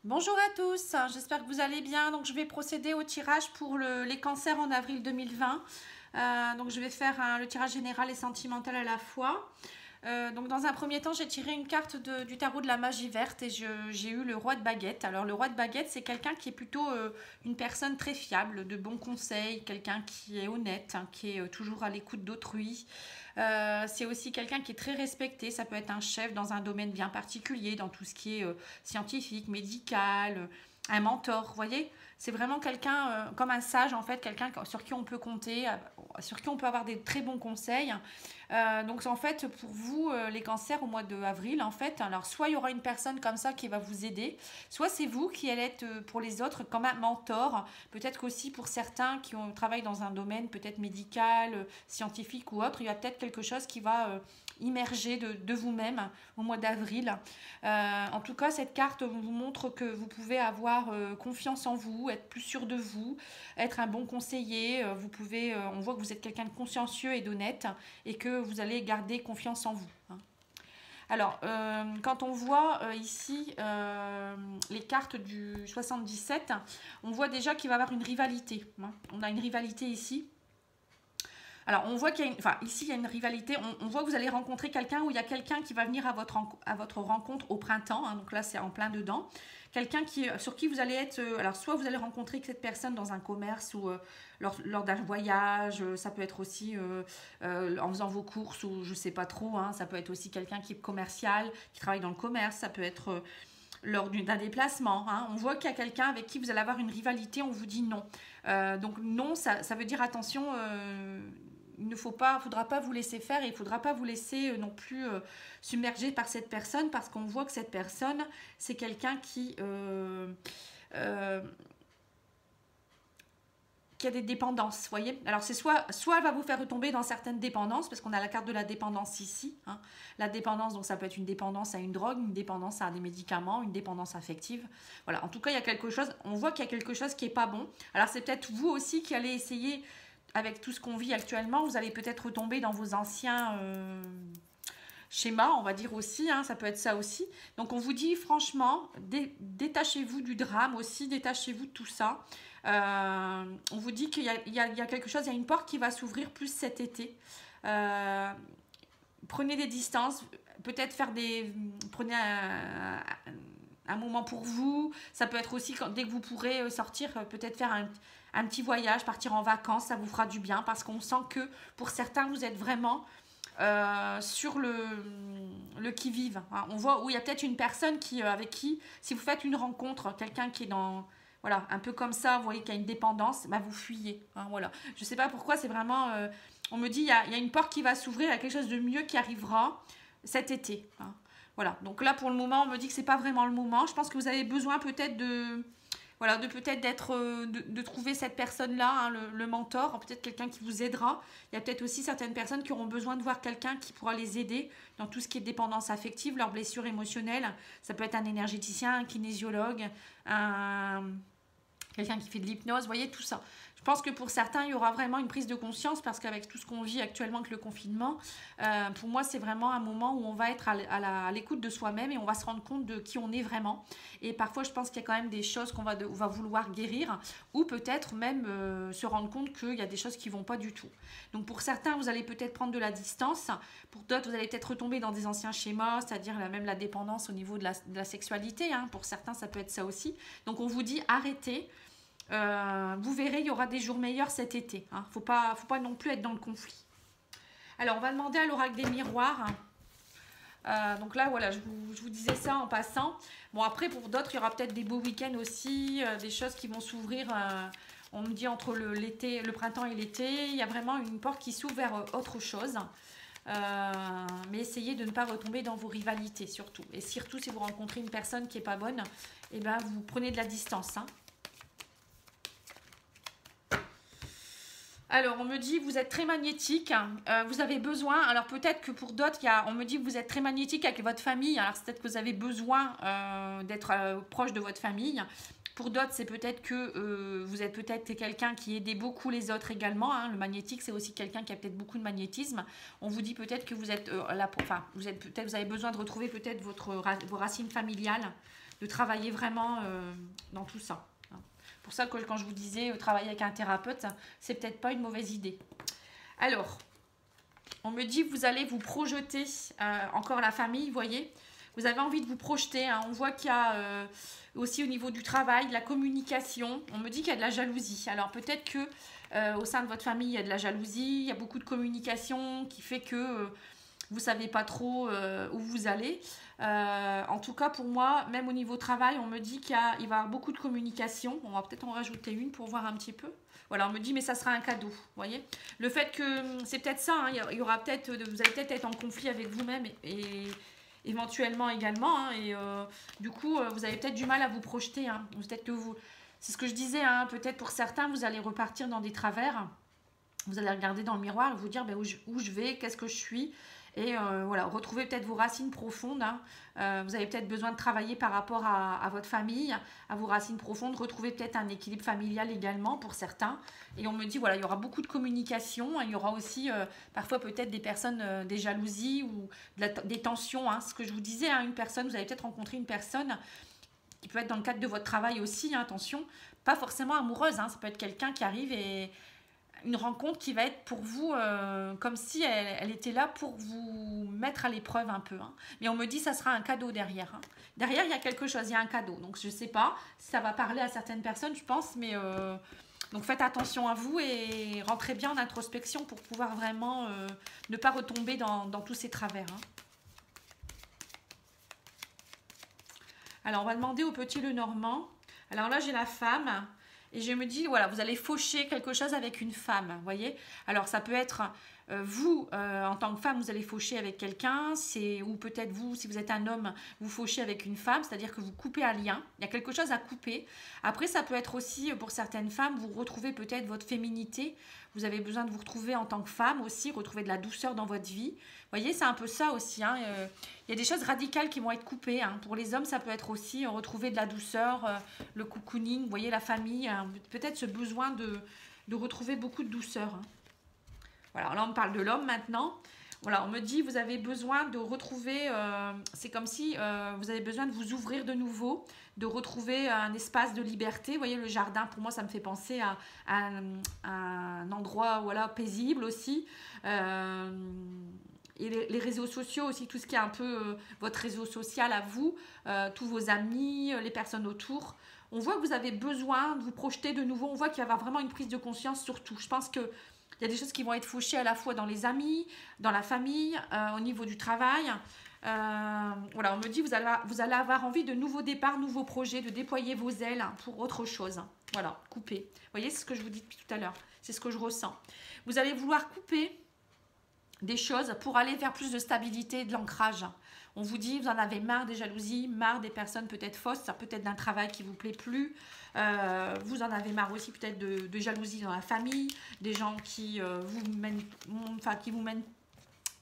Bonjour à tous, j'espère que vous allez bien. Donc je vais procéder au tirage pour les cancers en avril 2020. Donc je vais faire le tirage général et sentimental à la fois. Donc dans un premier temps, j'ai tiré une carte du tarot de la magie verte et j'ai eu le roi de baguette. Alors le roi de baguette, c'est quelqu'un qui est plutôt une personne très fiable, de bons conseils, quelqu'un qui est honnête, hein, qui est toujours à l'écoute d'autrui. C'est aussi quelqu'un qui est très respecté. Ça peut être un chef dans un domaine bien particulier, dans tout ce qui est scientifique, médical, un mentor, vous voyez. C'est vraiment quelqu'un comme un sage en fait, quelqu'un sur qui on peut compter, sur qui on peut avoir des très bons conseils. Donc en fait pour vous les cancers au mois de avril en fait, alors soit il y aura une personne comme ça qui va vous aider, soit c'est vous qui allez être pour les autres comme un mentor, peut-être qu'aussi pour certains qui travaillent dans un domaine peut-être médical, scientifique ou autre, il y a peut-être quelque chose qui va immerger de vous-même au mois d'avril. En tout cas, cette carte vous montre que vous pouvez avoir confiance en vous, être plus sûr de vous, être un bon conseiller. Vous pouvez, on voit que vous êtes quelqu'un de consciencieux et d'honnête et que vous allez garder confiance en vous, hein. Alors, quand on voit ici les cartes du 77, on voit déjà qu'il va y avoir une rivalité, hein. On a une rivalité ici. Alors, on voit qu'il y a une, enfin, ici, il y a une rivalité. On voit que vous allez rencontrer quelqu'un où il y a quelqu'un qui va venir à votre rencontre au printemps, hein, donc là, c'est en plein dedans. Quelqu'un sur qui vous allez être... alors, soit vous allez rencontrer cette personne dans un commerce ou lors d'un voyage. Ça peut être aussi en faisant vos courses ou je ne sais pas trop, hein, ça peut être aussi quelqu'un qui est commercial, qui travaille dans le commerce. Ça peut être... lors d'un déplacement, hein. On voit qu'il y a quelqu'un avec qui vous allez avoir une rivalité, on vous dit non. Donc non, ça veut dire attention, il ne faudra pas vous laisser faire et il ne faudra pas vous laisser non plus submerger par cette personne parce qu'on voit que cette personne, c'est quelqu'un euh, qui a des dépendances, vous voyez. Alors c'est soit elle va vous faire retomber dans certaines dépendances, parce qu'on a la carte de la dépendance ici, hein. La dépendance, donc ça peut être une dépendance à une drogue, une dépendance à des médicaments, une dépendance affective. Voilà, en tout cas, il y a quelque chose, on voit qu'il y a quelque chose qui n'est pas bon. Alors c'est peut-être vous aussi qui allez essayer, avec tout ce qu'on vit actuellement, vous allez peut-être retomber dans vos anciens schémas, on va dire aussi, hein, ça peut être ça aussi. Donc on vous dit franchement, détachez-vous du drame aussi, détachez-vous de tout ça. On vous dit qu'il y a quelque chose, il y a une porte qui va s'ouvrir plus cet été. Prenez des distances, peut-être prenez un moment pour vous. Ça peut être aussi dès que vous pourrez sortir, peut-être faire un petit voyage, partir en vacances, ça vous fera du bien parce qu'on sent que pour certains, vous êtes vraiment sur le qui-vive, hein. On voit où il y a peut-être une personne avec qui, si vous faites une rencontre, quelqu'un qui est dans... Voilà, un peu comme ça, vous voyez qu'il y a une dépendance, bah vous fuyez, hein, voilà. Je ne sais pas pourquoi, c'est vraiment... on me dit, il y a une porte qui va s'ouvrir, il y a quelque chose de mieux qui arrivera cet été, hein. Voilà, donc là, pour le moment, on me dit que c'est pas vraiment le moment. Je pense que vous avez besoin peut-être de... Voilà, de trouver cette personne-là, hein, le mentor, peut-être quelqu'un qui vous aidera. Il y a peut-être aussi certaines personnes qui auront besoin de voir quelqu'un qui pourra les aider dans tout ce qui est dépendance affective, leurs blessures émotionnelles. Ça peut être un énergéticien, un kinésiologue, quelqu'un qui fait de l'hypnose, vous voyez, tout ça. Je pense que pour certains, il y aura vraiment une prise de conscience parce qu'avec tout ce qu'on vit actuellement avec le confinement, pour moi, c'est vraiment un moment où on va être à l'écoute de soi-même et on va se rendre compte de qui on est vraiment. Et parfois, je pense qu'il y a quand même des choses on va vouloir guérir ou peut-être même se rendre compte qu'il y a des choses qui ne vont pas du tout. Donc pour certains, vous allez peut-être prendre de la distance. Pour d'autres, vous allez peut-être retomber dans des anciens schémas, c'est-à-dire même la dépendance au niveau de la sexualité, hein. Pour certains, ça peut être ça aussi. Donc on vous dit arrêtez. Vous verrez, il y aura des jours meilleurs cet été, hein. Faut pas non plus être dans le conflit. Alors, on va demander à l'oracle des miroirs. Donc là, voilà, je vous disais ça en passant. Bon, après, pour d'autres, il y aura peut-être des beaux week-ends aussi, des choses qui vont s'ouvrir. On me dit entre le printemps et l'été, il y a vraiment une porte qui s'ouvre vers autre chose. Mais essayez de ne pas retomber dans vos rivalités, surtout. Et surtout, si vous rencontrez une personne qui n'est pas bonne, eh ben, vous prenez de la distance, hein. Alors, on me dit vous êtes très magnétique, vous avez besoin, alors peut-être que pour d'autres, on me dit que vous êtes très magnétique avec votre famille, alors c'est peut-être que vous avez besoin d'être proche de votre famille. Pour d'autres, c'est peut-être que vous êtes peut-être quelqu'un qui aide beaucoup les autres également, hein. Le magnétique, c'est aussi quelqu'un qui a peut-être beaucoup de magnétisme. On vous dit peut-être que vous êtes là, vous avez besoin de retrouver peut-être vos racines familiales. de travailler vraiment dans tout ça. Hein. Pour ça que quand je vous disais travailler avec un thérapeute, c'est peut-être pas une mauvaise idée. Alors, on me dit que vous allez vous projeter, encore la famille, vous voyez. Vous avez envie de vous projeter. Hein. On voit qu'il y a aussi au niveau du travail, de la communication. On me dit qu'il y a de la jalousie. Alors peut-être que au sein de votre famille, il y a de la jalousie. Il y a beaucoup de communication qui fait que vous ne savez pas trop où vous allez. En tout cas, pour moi, même au niveau travail, on me dit qu'il va y avoir beaucoup de communication. On va peut-être en rajouter une pour voir un petit peu. Voilà, on me dit, mais ça sera un cadeau, vous voyez. Le fait que, c'est peut-être ça, hein, il y aura peut-être, vous allez peut-être être en conflit avec vous-même et éventuellement également. Hein, et du coup, vous avez peut-être du mal à vous projeter. Hein. Peut-être que vous, c'est ce que je disais, hein, peut-être pour certains, vous allez repartir dans des travers. Vous allez regarder dans le miroir et vous dire ben, où je vais, qu'est-ce que je suis. Et voilà, retrouver peut-être vos racines profondes. Hein. Vous avez peut-être besoin de travailler par rapport à votre famille, à vos racines profondes, retrouver peut-être un équilibre familial également pour certains. Et on me dit, voilà, il y aura beaucoup de communication. Il y aura aussi parfois peut-être des personnes, des jalousies ou des tensions. Hein. Ce que je vous disais, hein, une personne, vous avez peut-être rencontré une personne qui peut être dans le cadre de votre travail aussi, hein, attention, pas forcément amoureuse. Hein. Ça peut être quelqu'un qui arrive et une rencontre qui va être pour vous comme si elle était là pour vous mettre à l'épreuve un peu. Hein. Mais on me dit que ça sera un cadeau derrière. Hein. Derrière, il y a quelque chose, il y a un cadeau. Donc, je ne sais pas si ça va parler à certaines personnes, je pense. Mais donc, faites attention à vous et rentrez bien en introspection pour pouvoir vraiment ne pas retomber dans tous ces travers. Hein. Alors, on va demander au petit Lenormand. Alors là, j'ai la femme. Et je me dis, voilà, vous allez faucher quelque chose avec une femme, vous voyez. Alors, ça peut être vous, en tant que femme, vous allez faucher avec quelqu'un, ou peut-être vous, si vous êtes un homme, vous fauchez avec une femme, c'est-à-dire que vous coupez un lien. Il y a quelque chose à couper. Après, ça peut être aussi, pour certaines femmes, vous retrouvez peut-être votre féminité. Vous avez besoin de vous retrouver en tant que femme aussi, retrouver de la douceur dans votre vie. Vous voyez, c'est un peu ça aussi. Hein. Il y a des choses radicales qui vont être coupées. Hein. Pour les hommes, ça peut être aussi retrouver de la douceur, le cocooning, vous voyez, la famille. Hein. Peut-être ce besoin de retrouver beaucoup de douceur. Hein. Voilà, là on parle de l'homme maintenant. Voilà, on me dit, vous avez besoin de retrouver, c'est comme si vous avez besoin de vous ouvrir de nouveau, de retrouver un espace de liberté. Vous voyez, le jardin, pour moi, ça me fait penser à un endroit voilà, paisible aussi. Et les réseaux sociaux aussi, tout ce qui est un peu votre réseau social à vous, tous vos amis, les personnes autour. On voit que vous avez besoin de vous projeter de nouveau. On voit qu'il va y avoir vraiment une prise de conscience sur tout. Je pense qu'il y a des choses qui vont être fauchées à la fois dans les amis, dans la famille, au niveau du travail. Voilà, on me dit vous allez avoir envie de nouveaux départs, nouveaux projets, de déployer vos ailes pour autre chose. Voilà, couper. Vous voyez, c'est ce que je vous dis depuis tout à l'heure. C'est ce que je ressens. Vous allez vouloir couper des choses pour aller vers plus de stabilité, de l'ancrage. On vous dit, vous en avez marre des jalousies, marre des personnes peut-être fausses, peut-être d'un travail qui ne vous plaît plus. Vous en avez marre aussi peut-être de jalousie dans la famille, des gens qui vous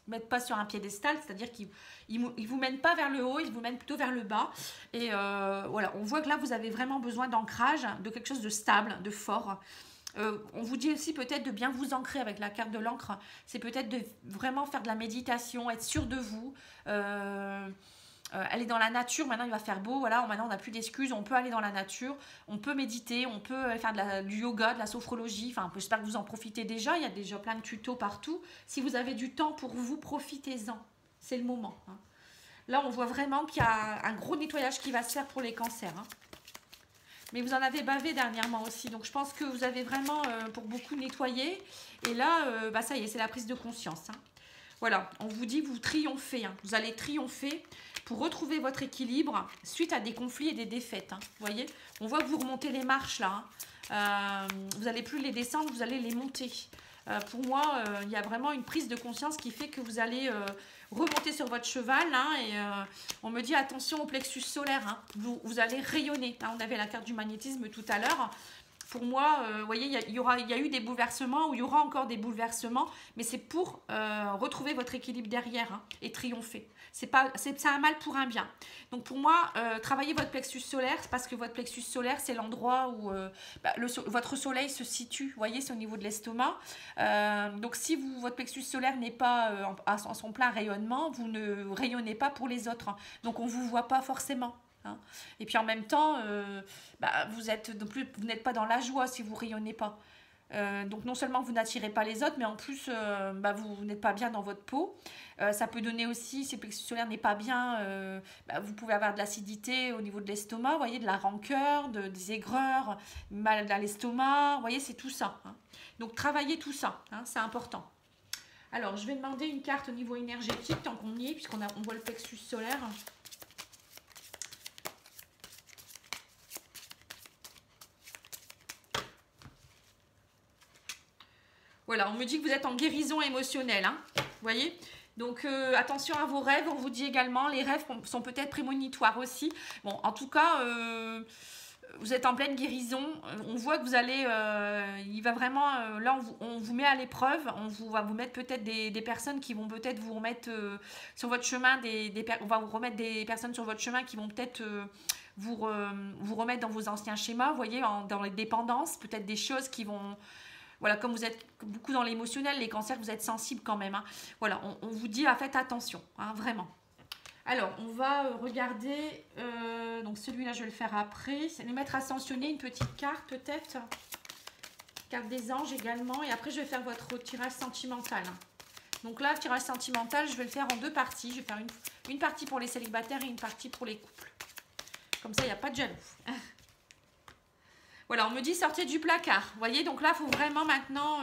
mettent pas sur un piédestal, c'est-à-dire qu'ils ne vous mènent pas vers le haut, ils vous mènent plutôt vers le bas. Et voilà, on voit que là, vous avez vraiment besoin d'ancrage, de quelque chose de stable, de fort. On vous dit aussi peut-être de bien vous ancrer avec la carte de l'encre. C'est peut-être de vraiment faire de la méditation, être sûr de vous. Aller dans la nature, maintenant il va faire beau, voilà, maintenant on n'a plus d'excuses, on peut aller dans la nature, on peut méditer, on peut faire du yoga, de la sophrologie, enfin j'espère que vous en profitez déjà, il y a déjà plein de tutos partout. Si vous avez du temps pour vous, profitez-en, c'est le moment. Hein. Là on voit vraiment qu'il y a un gros nettoyage qui va se faire pour les cancers. Hein. Mais vous en avez bavé dernièrement aussi. Donc, je pense que vous avez vraiment, pour beaucoup, nettoyé. Et là, ça y est, c'est la prise de conscience. Hein. Voilà, on vous dit, vous triomphez. Hein. Vous allez triompher pour retrouver votre équilibre suite à des conflits et des défaites. Hein. Vous voyez, on voit que vous remontez les marches là. Hein. Vous n'allez plus les descendre, vous allez les monter. Pour moi, il y a vraiment une prise de conscience qui fait que vous allez remonter sur votre cheval. Hein, et on me dit attention au plexus solaire. Hein, vous allez rayonner. Hein, on avait la carte du magnétisme tout à l'heure. Pour moi, vous voyez, il y a eu des bouleversements ou il y aura encore des bouleversements. Mais c'est pour retrouver votre équilibre derrière hein, et triompher. C'est un mal pour un bien. Donc pour moi, travaillez votre plexus solaire parce que votre plexus solaire, c'est l'endroit où votre soleil se situe. Vous voyez, c'est au niveau de l'estomac. Donc si votre plexus solaire n'est pas à son plein rayonnement, vous ne rayonnez pas pour les autres. Donc on ne vous voit pas forcément. hein. Et puis en même temps, vous n'êtes pas dans la joie si vous rayonnez pas. Donc non seulement vous n'attirez pas les autres, mais en plus vous n'êtes pas bien dans votre peau. Ça peut donner aussi, si le plexus solaire n'est pas bien, vous pouvez avoir de l'acidité au niveau de l'estomac, vous voyez, de la rancœur, des aigreurs, mal à l'estomac, vous voyez, c'est tout ça, hein. Donc travaillez tout ça, hein, c'est important. Alors je vais demander une carte au niveau énergétique tant qu'on y est, puisqu'on voit le plexus solaire. Voilà, on me dit que vous êtes en guérison émotionnelle, hein, vous voyez. Donc attention à vos rêves, on vous dit également, les rêves sont peut-être prémonitoires aussi. Bon, en tout cas, vous êtes en pleine guérison, on voit que vous allez, il va vraiment, là on vous met à l'épreuve, va vous mettre peut-être des personnes qui vont peut-être vous remettre sur votre chemin, on va vous remettre des personnes sur votre chemin qui vont peut-être vous remettre dans vos anciens schémas, vous voyez, dans les dépendances, peut-être des choses qui vont... Voilà, comme vous êtes beaucoup dans l'émotionnel, les cancers, vous êtes sensibles quand même, hein. Voilà, on vous dit, faites attention, hein, vraiment. Alors, on va regarder, donc celui-là, je vais le faire après. C'est le maître ascensionné, une petite carte peut-être. Carte des anges également. Et après, je vais faire votre tirage sentimental. Donc là, le tirage sentimental, je vais le faire en 2 parties. Je vais faire une partie pour les célibataires et une partie pour les couples. Comme ça, il n'y a pas de jaloux. Voilà, on me dit sortez du placard. Vous voyez, donc là, il faut vraiment maintenant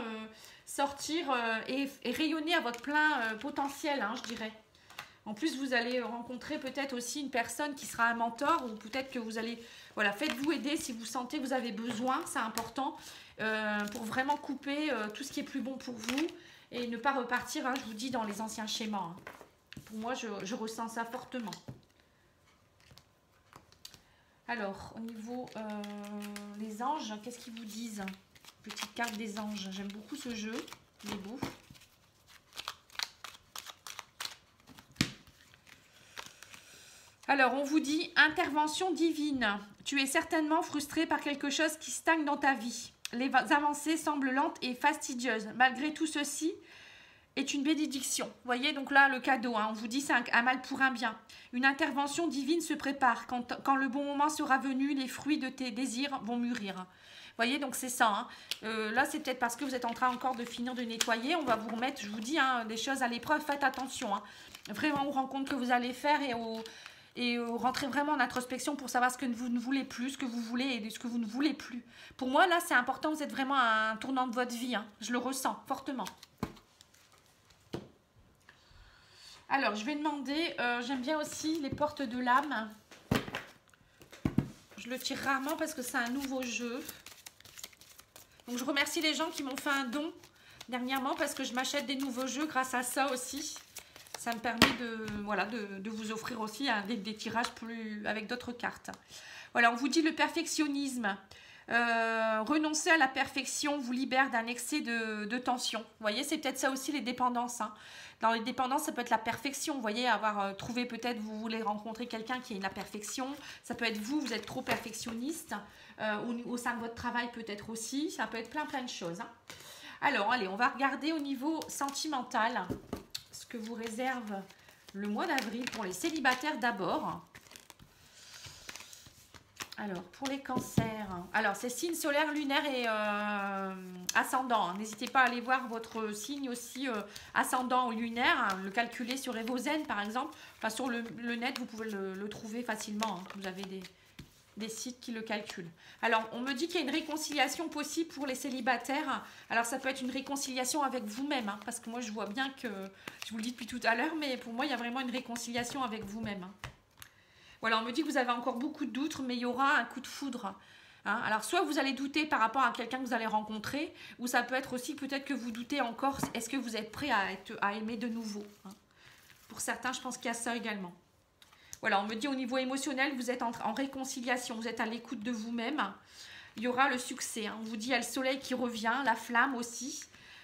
sortir et rayonner à votre plein potentiel, hein, je dirais. En plus, vous allez rencontrer peut-être aussi une personne qui sera un mentor ou peut-être que vous allez... Voilà, faites-vous aider si vous sentez que vous avez besoin, c'est important, pour vraiment couper tout ce qui est plus bon pour vous et ne pas repartir, hein, je vous dis, dans les anciens schémas, hein. Pour moi, je ressens ça fortement. Alors, au niveau des anges, qu'est-ce qu'ils vous disent? Petite carte des anges. J'aime beaucoup ce jeu. Il est beau. Alors, on vous dit intervention divine. Tu es certainement frustré par quelque chose qui stagne dans ta vie. Les avancées semblent lentes et fastidieuses. Malgré tout ceci, est une bénédiction. Vous voyez, donc là, le cadeau, hein, on vous dit c'est un mal pour un bien. Une intervention divine se prépare. Quand le bon moment sera venu, les fruits de tes désirs vont mûrir. Vous voyez, donc c'est ça, hein. Là, c'est peut-être parce que vous êtes en train encore de finir de nettoyer. On va vous remettre, je vous dis, hein, des choses à l'épreuve. Faites attention, hein, vraiment aux rencontres que vous allez faire et rentrez vraiment en introspection pour savoir ce que vous ne voulez plus, ce que vous voulez et ce que vous ne voulez plus. Pour moi, là, c'est important. Vous êtes vraiment à un tournant de votre vie, hein. Je le ressens fortement. Alors, je vais demander, j'aime bien aussi les portes de l'âme. Je le tire rarement parce que c'est un nouveau jeu. Donc, je remercie les gens qui m'ont fait un don dernièrement parce que je m'achète des nouveaux jeux grâce à ça aussi. Ça me permet de vous offrir aussi des tirages avec d'autres cartes. Voilà, on vous dit le perfectionnisme. Renoncer à la perfection vous libère d'un excès de tension. Vous voyez, c'est peut-être ça aussi les dépendances, hein. Dans les dépendances, ça peut être la perfection. Vous voyez, avoir trouvé peut-être, vous voulez rencontrer quelqu'un qui est la perfection. Ça peut être vous êtes trop perfectionniste. Au sein de votre travail peut-être aussi. Ça peut être plein de choses, hein. Alors, allez, on va regarder au niveau sentimental ce que vous réserve le mois d'avril pour les célibataires d'abord. Alors, pour les cancers, alors c'est signe solaire, lunaire et ascendant. N'hésitez pas à aller voir votre signe aussi ascendant ou lunaire, hein, le calculer sur Evozen par exemple. Enfin, sur le net, vous pouvez le trouver facilement, hein. Vous avez des sites qui le calculent. Alors, on me dit qu'il y a une réconciliation possible pour les célibataires. Alors, ça peut être une réconciliation avec vous-même, hein, parce que moi, je vois bien que, je vous le dis depuis tout à l'heure, mais pour moi, il y a vraiment une réconciliation avec vous-même, hein. Voilà, on me dit que vous avez encore beaucoup de doutes, mais il y aura un coup de foudre, hein. Alors, soit vous allez douter par rapport à quelqu'un que vous allez rencontrer, ou ça peut être aussi peut-être que vous doutez encore, est-ce que vous êtes prêt à aimer de nouveau, hein. Pour certains, je pense qu'il y a ça également. Voilà, on me dit au niveau émotionnel, vous êtes en réconciliation, vous êtes à l'écoute de vous-même. Il y aura le succès, hein. On vous dit il y a le soleil qui revient, la flamme aussi.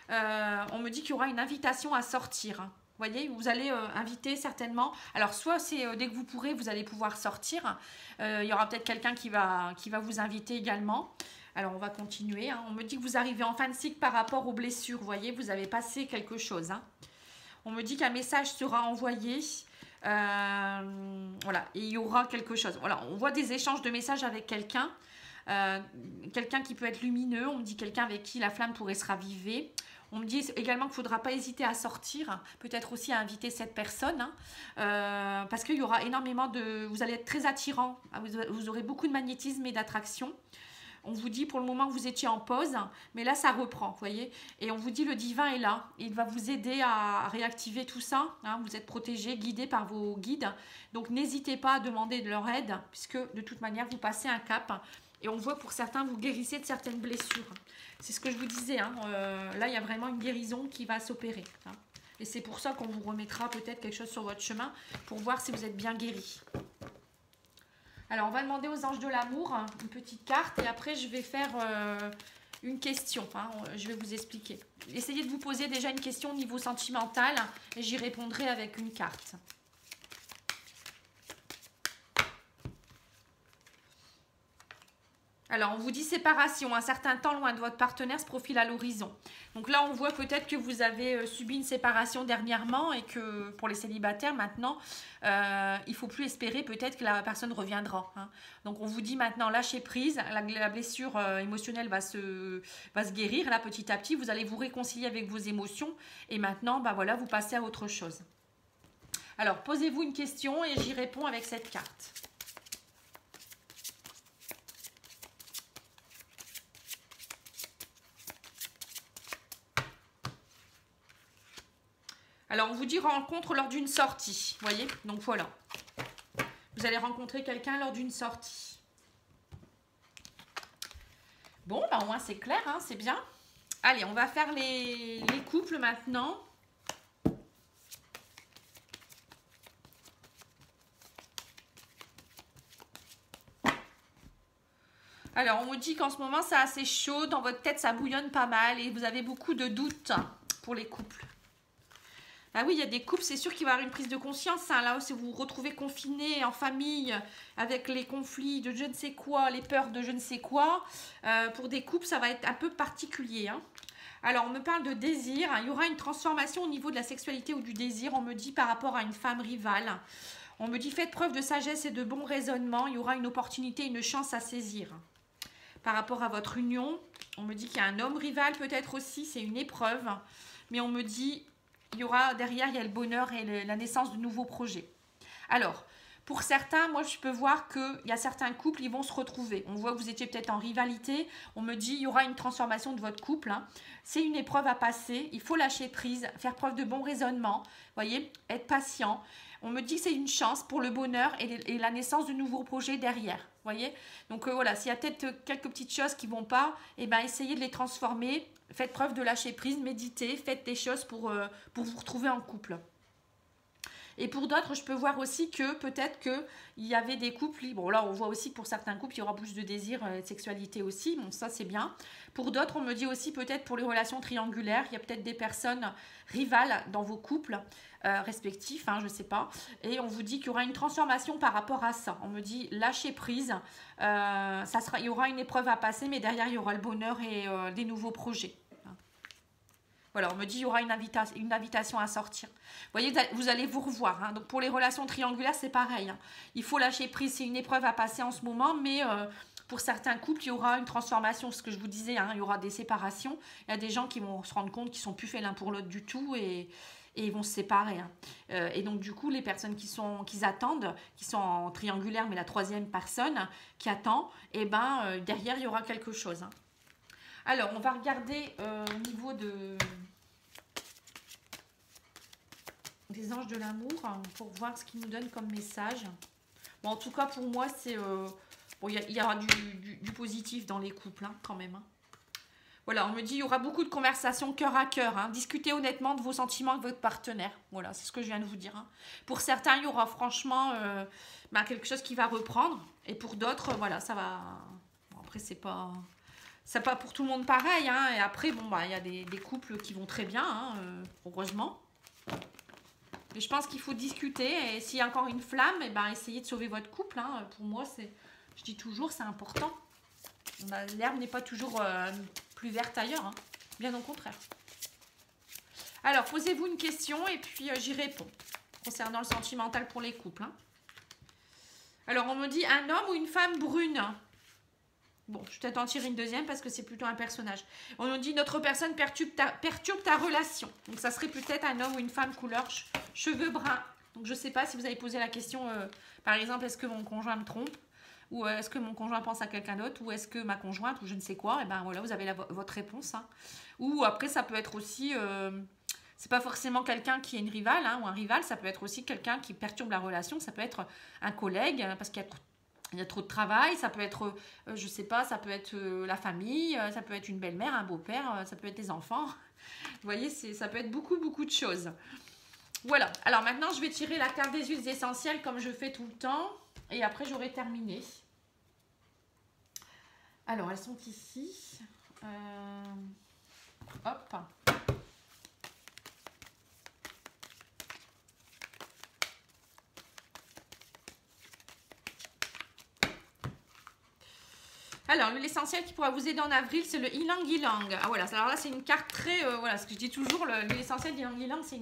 On me dit qu'il y aura une invitation à sortir. Vous voyez, vous allez inviter certainement. Alors, soit c'est dès que vous pourrez, vous allez pouvoir sortir. Il y aura peut-être quelqu'un qui va vous inviter également. Alors, on va continuer, hein. On me dit que vous arrivez en fin de cycle par rapport aux blessures. Vous voyez, vous avez passé quelque chose, hein. On me dit qu'un message sera envoyé. Voilà, et il y aura quelque chose. Voilà, on voit des échanges de messages avec quelqu'un. Quelqu'un qui peut être lumineux. On me dit quelqu'un avec qui la flamme pourrait se raviver. On me dit également qu'il ne faudra pas hésiter à sortir, peut-être aussi à inviter cette personne, hein, parce qu'il y aura énormément de... Vous allez être très attirant, vous aurez beaucoup de magnétisme et d'attraction. On vous dit pour le moment que vous étiez en pause, mais là ça reprend, vous voyez. Et on vous dit le divin est là, il va vous aider à réactiver tout ça. Hein, vous êtes protégé, guidé par vos guides. Donc n'hésitez pas à demander de leur aide, puisque de toute manière vous passez un cap. Et on voit pour certains, vous guérissez de certaines blessures. C'est ce que je vous disais. Hein. Là, il y a vraiment une guérison qui va s'opérer. Hein. Et c'est pour ça qu'on vous remettra peut-être quelque chose sur votre chemin pour voir si vous êtes bien guéri. Alors, on va demander aux anges de l'amour une petite carte. Et après, je vais faire une question. Hein. Je vais vous expliquer. Essayez de vous poser déjà une question au niveau sentimental. Et j'y répondrai avec une carte. Alors, on vous dit séparation. Un certain temps loin de votre partenaire se profile à l'horizon. Donc là, on voit peut-être que vous avez subi une séparation dernièrement et que pour les célibataires, maintenant, il ne faut plus espérer peut-être que la personne reviendra. Hein. Donc, on vous dit maintenant, lâchez prise. La blessure émotionnelle va se guérir. Là, petit à petit, vous allez vous réconcilier avec vos émotions. Et maintenant, bah voilà, vous passez à autre chose. Alors, posez-vous une question et j'y réponds avec cette carte. Alors, on vous dit rencontre lors d'une sortie. Vous voyez? Donc, voilà. Vous allez rencontrer quelqu'un lors d'une sortie. Bon, bah, au moins, c'est clair, hein, c'est bien. Allez, on va faire les couples maintenant. Alors, on vous dit qu'en ce moment, c'est assez chaud. Dans votre tête, ça bouillonne pas mal. Et vous avez beaucoup de doutes pour les couples. Ah oui, il y a des couples, c'est sûr qu'il va y avoir une prise de conscience. Hein, là, si vous vous retrouvez confiné en famille, avec les conflits de je ne sais quoi, les peurs de je ne sais quoi, pour des couples, ça va être un peu particulier. Hein. Alors, on me parle de désir. Il y aura une transformation au niveau de la sexualité ou du désir. On me dit par rapport à une femme rivale. On me dit faites preuve de sagesse et de bon raisonnement. Il y aura une opportunité, une chance à saisir. Par rapport à votre union, on me dit qu'il y a un homme rival peut-être aussi. C'est une épreuve. Mais on me dit... Il y aura derrière, il y a le bonheur et la naissance de nouveaux projets. Alors, pour certains, moi, je peux voir qu'il y a certains couples, ils vont se retrouver. On voit que vous étiez peut-être en rivalité. On me dit, il y aura une transformation de votre couple. Hein. C'est une épreuve à passer. Il faut lâcher prise, faire preuve de bon raisonnement. Voyez, être patient. On me dit que c'est une chance pour le bonheur et la naissance de nouveaux projets derrière. Voyez. Donc, voilà, s'il y a peut-être quelques petites choses qui ne vont pas, eh ben, essayez de les transformer. Faites preuve de lâcher prise, méditez, faites des choses pour vous retrouver en couple. Et pour d'autres, je peux voir aussi que peut-être qu'il y avait des couples, bon là on voit aussi que pour certains couples, il y aura plus de désir et de sexualité aussi, bon ça c'est bien. Pour d'autres, on me dit aussi peut-être pour les relations triangulaires, il y a peut-être des personnes rivales dans vos couples respectifs, hein, je ne sais pas. Et on vous dit qu'il y aura une transformation par rapport à ça. On me dit lâchez prise, il y aura une épreuve à passer, mais derrière il y aura le bonheur et des nouveaux projets. Voilà, on me dit qu'il y aura une invitation à sortir. Vous voyez, vous allez vous revoir. Hein. Donc, pour les relations triangulaires, c'est pareil. Hein. Il faut lâcher prise. C'est une épreuve à passer en ce moment. Mais pour certains couples, il y aura une transformation. Ce que je vous disais, hein, il y aura des séparations. Il y a des gens qui vont se rendre compte qu'ils ne sont plus faits l'un pour l'autre du tout. Et ils vont se séparer. Hein. Et donc, du coup, les personnes qui attendent, qui sont en triangulaire, mais la troisième personne qui attend, eh ben, derrière, il y aura quelque chose. Hein. Alors, on va regarder au niveau des anges de l'amour pour voir ce qu'ils nous donnent comme message. Bon, en tout cas, pour moi, c'est... bon, il y aura du positif dans les couples, hein, quand même. Hein. Voilà, on me dit il y aura beaucoup de conversations cœur à cœur. Hein. Discutez honnêtement de vos sentiments avec votre partenaire. Voilà, c'est ce que je viens de vous dire. Hein. Pour certains, il y aura franchement quelque chose qui va reprendre. Et pour d'autres, voilà, ça va... Bon, après, c'est pas pour tout le monde pareil. Hein. Et après, bon, bah, y a des couples qui vont très bien, hein, heureusement. Mais je pense qu'il faut discuter. Et s'il y a encore une flamme, eh ben, essayez de sauver votre couple. Hein. Pour moi, je dis toujours, c'est important. L'herbe n'est pas toujours plus verte ailleurs. Hein. Bien au contraire. Alors, posez-vous une question et puis j'y réponds. concernant le sentimental pour les couples. Hein. Alors, on me dit un homme ou une femme brune. Bon, je vais peut-être en tirer une deuxième parce que c'est plutôt un personnage. On nous dit notre personne perturbe ta relation. Donc, ça serait peut-être un homme ou une femme couleur cheveux bruns. Donc, je ne sais pas si vous avez posé la question, par exemple, est-ce que mon conjoint me trompe? Ou est-ce que mon conjoint pense à quelqu'un d'autre? Ou est-ce que ma conjointe, ou je ne sais quoi? Et ben voilà, vous avez votre réponse. Hein. Ou après, ça peut être aussi... c'est pas forcément quelqu'un qui est une rivale hein, ou un rival. Ça peut être aussi quelqu'un qui perturbe la relation. Ça peut être un collègue parce qu'il y a trop de travail. Ça peut être, je sais pas, ça peut être la famille. Ça peut être une belle-mère, un beau-père. Ça peut être des enfants. Vous voyez, ça peut être beaucoup, beaucoup de choses. Voilà. Alors maintenant, je vais tirer la carte des huiles essentielles comme je fais tout le temps. Et après, j'aurai terminé. Alors, elles sont ici. Hop. Alors, l'huile essentielle qui pourra vous aider en avril, c'est le Ylang Ylang. Ah voilà, alors là, c'est une carte très... voilà, ce que je dis toujours, l'huile essentielle d'Ylang Ylang, c'est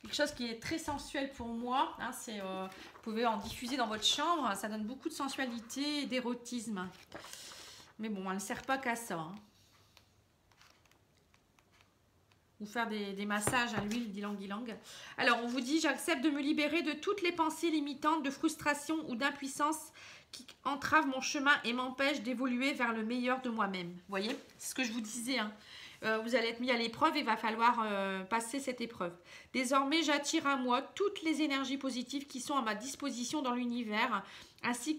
quelque chose qui est très sensuel pour moi. Hein, vous pouvez en diffuser dans votre chambre, ça donne beaucoup de sensualité et d'érotisme. Mais bon, elle ne sert pas qu'à ça. Hein. Ou faire des massages à l'huile d'Ylang Ylang. Alors, on vous dit, j'accepte de me libérer de toutes les pensées limitantes, de frustration ou d'impuissance qui entravent mon chemin et m'empêchent d'évoluer vers le meilleur de moi-même. Vous voyez, c'est ce que je vous disais. Hein. Vous allez être mis à l'épreuve et il va falloir passer cette épreuve. Désormais, j'attire à moi toutes les énergies positives qui sont à ma disposition dans l'univers, ainsi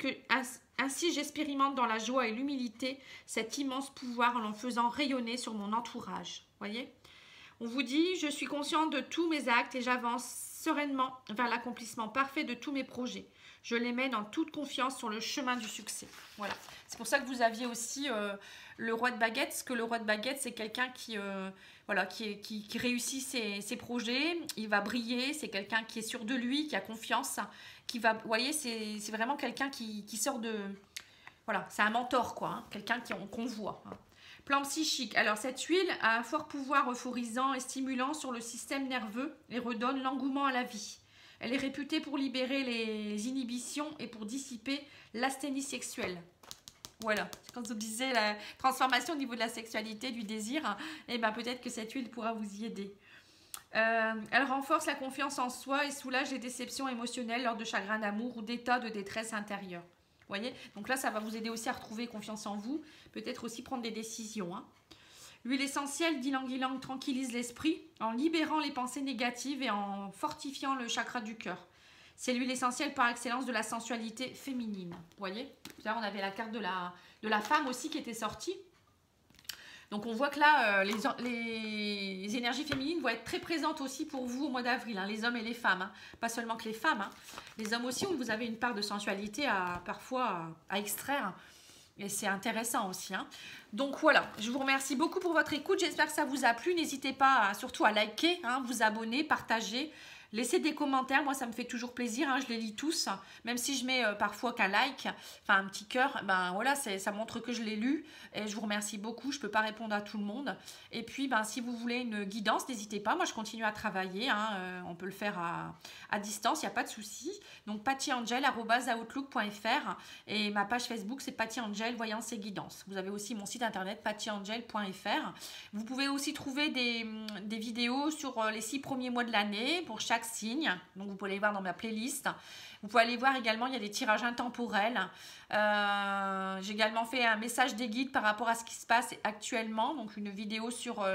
j'expérimente dans la joie et l'humilité cet immense pouvoir en le faisant rayonner sur mon entourage. Vous voyez ? On vous dit, je suis consciente de tous mes actes et j'avance sereinement vers l'accomplissement parfait de tous mes projets. Je les mène en toute confiance sur le chemin du succès. Voilà. C'est pour ça que vous aviez aussi le roi de baguette. Parce que le roi de baguette, c'est quelqu'un qui réussit ses projets. Il va briller. C'est quelqu'un qui est sûr de lui, qui a confiance. Vous voyez, c'est vraiment quelqu'un qui sort de... Voilà, c'est un mentor, quoi. Hein, quelqu'un qu'on voit. Hein. Plan psychique. Alors, cette huile a un fort pouvoir euphorisant et stimulant sur le système nerveux et redonne l'engouement à la vie. Elle est réputée pour libérer les inhibitions et pour dissiper l'asthénie sexuelle. Voilà, quand je vous disais la transformation au niveau de la sexualité, du désir, eh ben peut-être que cette huile pourra vous y aider. Elle renforce la confiance en soi et soulage les déceptions émotionnelles lors de chagrins d'amour ou d'états de détresse intérieure. Vous voyez? Donc là, ça va vous aider aussi à retrouver confiance en vous, peut-être aussi prendre des décisions. Hein. L'huile essentielle d'Ylang Ylang tranquillise l'esprit en libérant les pensées négatives et en fortifiant le chakra du cœur. C'est l'huile essentielle par excellence de la sensualité féminine. Vous voyez? Là, on avait la carte de la femme aussi qui était sortie. Donc, on voit que là, les énergies féminines vont être très présentes aussi pour vous au mois d'avril, hein, les hommes et les femmes. Hein. Pas seulement que les femmes. Hein. Les hommes aussi, où vous avez une part de sensualité parfois à extraire. Et c'est intéressant aussi. Hein. Donc voilà, je vous remercie beaucoup pour votre écoute. J'espère que ça vous a plu. N'hésitez pas surtout à liker, hein, vous abonner, partager. Laissez des commentaires, moi ça me fait toujours plaisir, hein, je les lis tous, même si je mets parfois qu'un like, enfin un petit cœur, ben voilà, ça montre que je l'ai lu et je vous remercie beaucoup, je ne peux pas répondre à tout le monde. Et puis ben, si vous voulez une guidance, n'hésitez pas, moi je continue à travailler, hein, on peut le faire à distance, il n'y a pas de souci. Donc pattyangel@outlook.fr et ma page Facebook c'est pattyangel, voyance et guidance. Vous avez aussi mon site internet pattyangel.fr. Vous pouvez aussi trouver des vidéos sur les 6 premiers mois de l'année pour chaque signe, donc vous pouvez aller voir dans ma playlist. Vous pouvez aller voir également, il y a des tirages intemporels. J'ai également fait un message des guides par rapport à ce qui se passe actuellement, donc une vidéo sur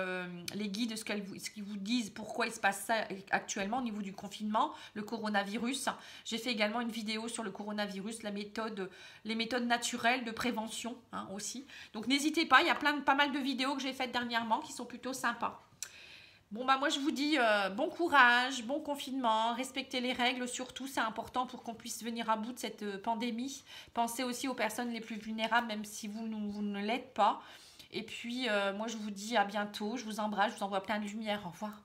les guides, ce qu'ils vous disent, pourquoi il se passe ça actuellement au niveau du confinement, le coronavirus. J'ai fait également une vidéo sur le coronavirus, les méthodes naturelles de prévention, hein, aussi. Donc n'hésitez pas, il y a pas mal de vidéos que j'ai faites dernièrement qui sont plutôt sympas. Bon bah moi je vous dis bon courage, bon confinement, respectez les règles surtout, c'est important pour qu'on puisse venir à bout de cette pandémie. Pensez aussi aux personnes les plus vulnérables même si vous ne l'êtes pas. Et puis moi je vous dis à bientôt, je vous embrasse, je vous envoie plein de lumière, au revoir.